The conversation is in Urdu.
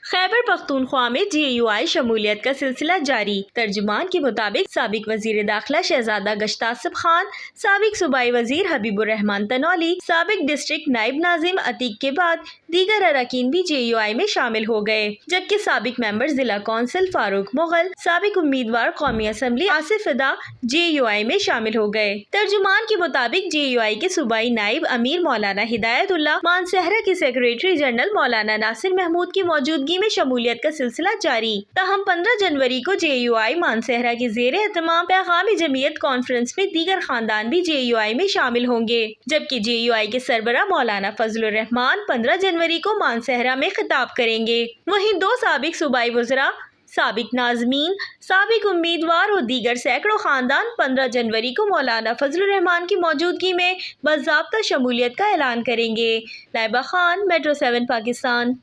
خیبر پختونخوا میں GUI شمولیت کا سلسلہ جاری۔ ترجمان کے مطابق سابق وزیر داخلہ شہزادہ گشت آصف خان، سابق صوبائی وزیر حبیب الرحمان تنولی، سابق ڈسٹرکٹ نائب ناظم عتیق کے بعد دیگر اراکین بھی GUI میں شامل ہو گئے، جبکہ سابق ممبر ضلع کونسل فاروق مغل، سابق امیدوار قومی اسمبلی آصف فدا GUI میں شامل ہو گئے۔ ترجمان کے مطابق GUI کے صوبائی نائب امیر مولانا ہدایت اللہ، مانسہرہ کے سیکریٹری جنرل مولانا ناصر محمود کی موجودگی میں شمولیت کا سلسلہ جاری۔ تاہم 15 جنوری کو GUI مانسہرہ کے زیر اہتمام پیغام جمعیت کانفرنس میں دیگر خاندان بھی GUI میں شامل ہوں گے، جبکہ GUI کے سربراہ مولانا فضل الرحمان 15 جنوری کو مانسہرہ میں خطاب کریں گے۔ وہیں 2 سابق صوبائی وزراء، سابق ناظمین، سابق امیدوار اور دیگر سینکڑوں خاندان 15 جنوری کو مولانا فضل الرحمان کی موجودگی میں باضابطہ شمولیت کا اعلان کریں گے۔ لائبہ خان، میٹرو 7 پاکستان۔